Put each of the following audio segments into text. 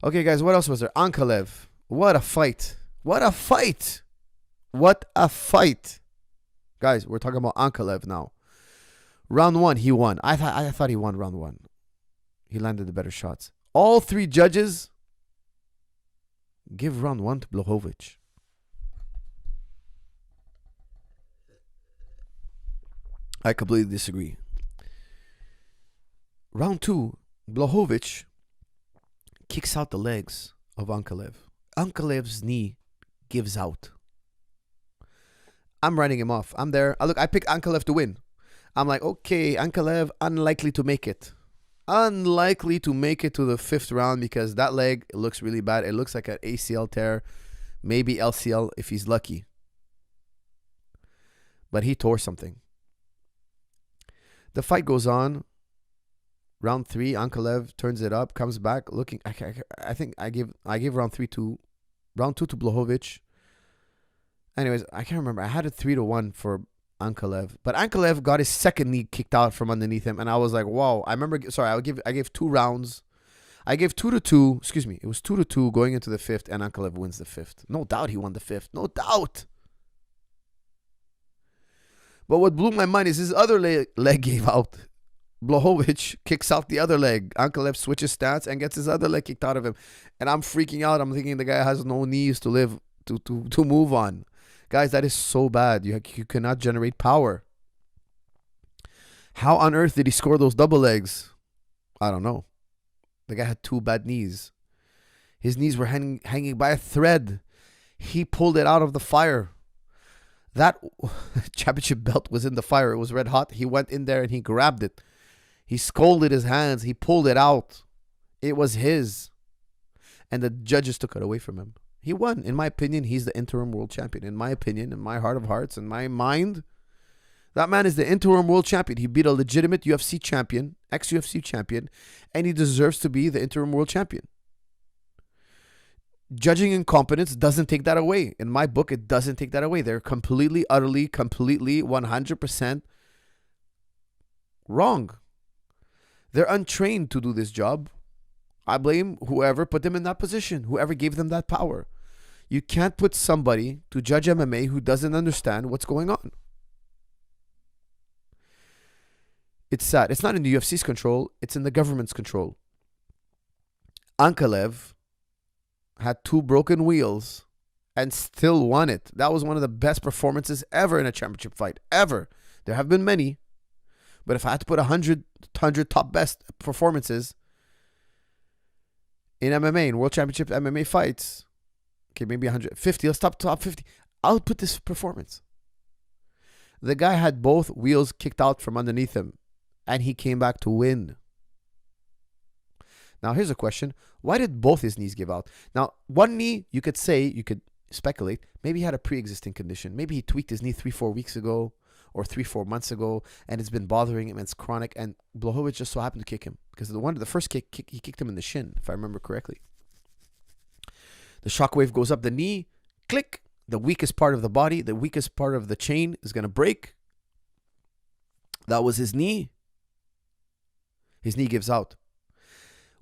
Okay, guys, what else was there? Ankalaev. What a fight. What a fight. What a fight. Guys, we're talking about Ankalaev now. Round 1, he won. I thought he won round 1. He landed the better shots. All 3 judges give round 1 to Błachowicz. I completely disagree. Round 2, Błachowicz kicks out the legs of Ankalaev. Ankalaev's knee gives out. I'm writing him off. I'm there. I picked Ankalaev to win. I'm like, okay, Ankalaev unlikely to make it. Unlikely to make it to the 5th round because that leg looks really bad. It looks like an ACL tear, maybe LCL if he's lucky. But he tore something. The fight goes on. Round 3, Ankalaev turns it up, comes back looking. I think I give round 2 to Błachowicz. Anyways, I can't remember. I had it 3-1 for Ankalaev, but Ankalaev got his second knee kicked out from underneath him, and I was like, wow. I remember. Sorry, I gave 2 rounds. I gave 2-2. Excuse me. It was 2-2 going into the 5th, and Ankalaev wins the 5th. No doubt he won the 5th. No doubt. But what blew my mind is his other leg gave out. Błachowicz kicks out the other leg. Ankalaev switches stance and gets his other leg kicked out of him. And I'm freaking out. I'm thinking the guy has no knees to live, to move on. Guys, that is so bad. You cannot generate power. How on earth did he score those double legs? I don't know. The guy had 2 bad knees. His knees were hanging by a thread. He pulled it out of the fire. That championship belt was in the fire. It was red hot. He went in there and he grabbed it. He scolded his hands. He pulled it out. It was his. And the judges took it away from him. He won. In my opinion, he's the interim world champion. In my opinion, in my heart of hearts, in my mind, that man is the interim world champion. He beat a legitimate UFC champion, ex-UFC champion, and he deserves to be the interim world champion. Judging incompetence doesn't take that away. In my book, it doesn't take that away. They're completely, utterly, completely, 100% wrong. They're untrained to do this job. I blame whoever put them in that position, whoever gave them that power. You can't put somebody to judge MMA who doesn't understand what's going on. It's sad. It's not in the UFC's control. It's in the government's control. Ankalaev had 2 broken wheels and still won it. That was one of the best performances ever in a championship fight. Ever. There have been many. But if I had to put 100 top best performances in MMA, in World Championship MMA fights, okay, maybe 150, let's top 50, I'll put this performance. The guy had both wheels kicked out from underneath him, and he came back to win. Now, here's a question. Why did both his knees give out? Now, one knee, you could speculate, maybe he had a pre-existing condition. Maybe he tweaked his knee 3-4 weeks ago or 3-4 months ago, and it's been bothering him, and it's chronic, and Błachowicz just so happened to kick him. Because the first kick, he kicked him in the shin, if I remember correctly. The shockwave goes up the knee, click, the weakest part of the body, the weakest part of the chain is going to break. That was his knee. His knee gives out.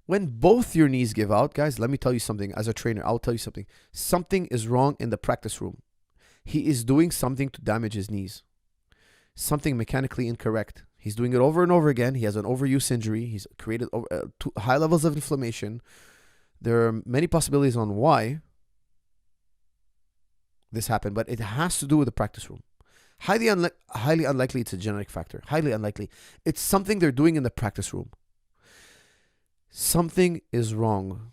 When both your knees give out, guys, let me tell you something. As a trainer, I'll tell you something. Something is wrong in the practice room. He is doing something to damage his knees. Something mechanically incorrect. He's doing it over and over again. He has an overuse injury. He's created high levels of inflammation. There are many possibilities on why this happened, but it has to do with the practice room. Highly unlikely it's a genetic factor. Highly unlikely. It's something they're doing in the practice room. Something is wrong.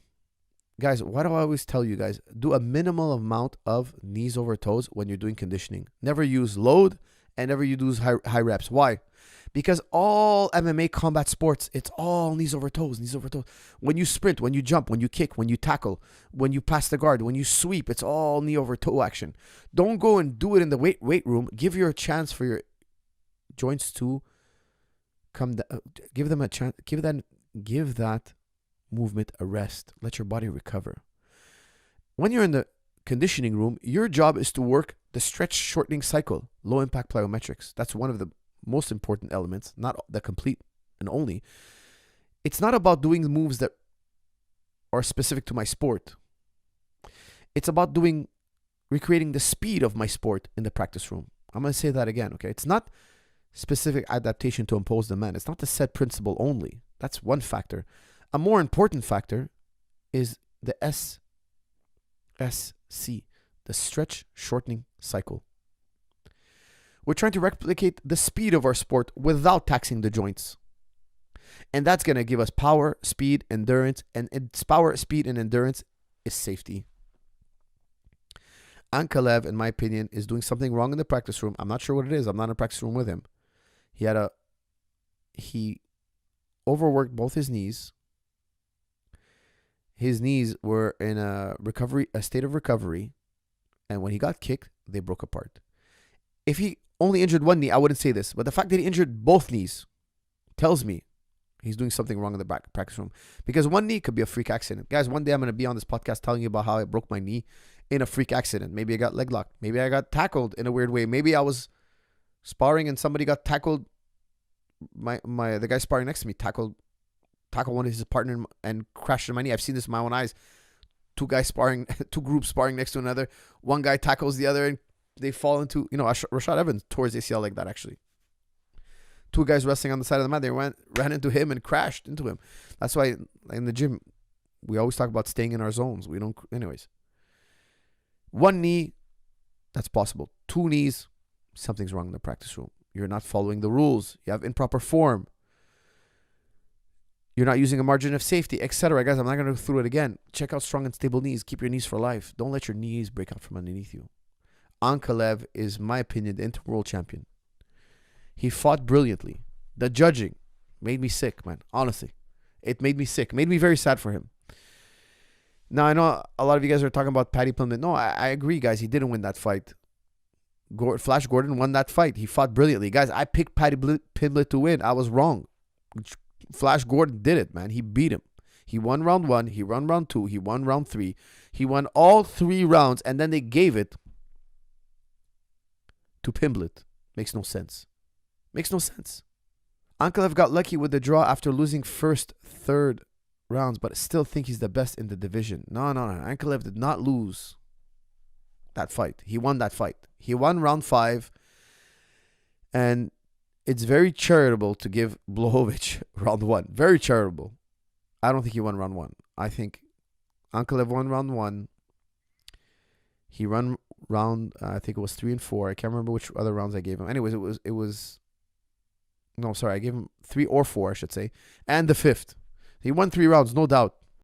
Guys, why do I always tell you guys? Do a minimal amount of knees over toes when you're doing conditioning. Never use load and never use high reps. Why? Because all MMA combat sports, it's all knees over toes, knees over toes. When you sprint, when you jump, when you kick, when you tackle, when you pass the guard, when you sweep, it's all knee over toe action. Don't go and do it in the weight room. Give you a chance for your joints to come down. Give them a chance. Give that movement a rest. Let your body recover. When you're in the conditioning room, your job is to work the stretch shortening cycle, low impact plyometrics. That's one of the most important elements, not the complete and only. It's not about doing the moves that or specific to my sport. It's about recreating the speed of my sport in the practice room. I'm going to say that again, okay? It's not specific adaptation to impose the man. It's not the set principle only. That's one factor. A more important factor is the SSC, the stretch shortening cycle. We're trying to replicate the speed of our sport without taxing the joints. And that's going to give us power, speed, endurance. And its power, speed, and endurance is safety. Ankalaev, in my opinion, is doing something wrong in the practice room. I'm not sure what it is. I'm not in a practice room with him. He overworked both his knees. His knees were in a state of recovery. And when he got kicked, they broke apart. If he only injured one knee, I wouldn't say this. But the fact that he injured both knees tells me he's doing something wrong in the practice room. Because one knee could be a freak accident. Guys, one day I'm going to be on this podcast telling you about how I broke my knee in a freak accident. Maybe I got leg locked. Maybe I got tackled in a weird way. Maybe I was sparring and somebody got tackled. The guy sparring next to me tackled one of his partner and crashed in my knee. I've seen this with my own eyes. Two groups sparring next to another. One guy tackles the other and they fall into, Rashad Evans tore his ACL like that actually. Two guys wrestling on the side of the mat. They ran into him and crashed into him. That's why in the gym, we always talk about staying in our zones. Anyways. One knee, that's possible. Two knees, something's wrong in the practice room. You're not following the rules. You have improper form. You're not using a margin of safety, etc. Guys, I'm not going to go through it again. Check out strong and stable knees. Keep your knees for life. Don't let your knees break out from underneath you. Ankalaev is, in my opinion, the interim world champion. He fought brilliantly. The judging made me sick, man. Honestly, it made me sick. Made me very sad for him. Now, I know a lot of you guys are talking about Paddy Pimblett. No, I agree, guys. He didn't win that fight. Flash Gordon won that fight. He fought brilliantly. Guys, I picked Paddy Pimblett to win. I was wrong. Flash Gordon did it, man. He beat him. He won round 1. He won round 2. He won round 3. He won all 3 rounds, and then they gave it to Pimblett. Makes no sense. Makes no sense. Ankalaev got lucky with the draw after losing first, third rounds, but I still think he's the best in the division. No. Ankalaev did not lose that fight. He won that fight. He won round 5, and it's very charitable to give Błachowicz round 1. Very charitable. I don't think he won round 1. I think Ankalaev won round 1. He won round, I think it was 3 and 4. I can't remember which other rounds I gave him. Anyways, I gave him 3 or 4, I should say, and the 5th. He won 3 rounds, no doubt.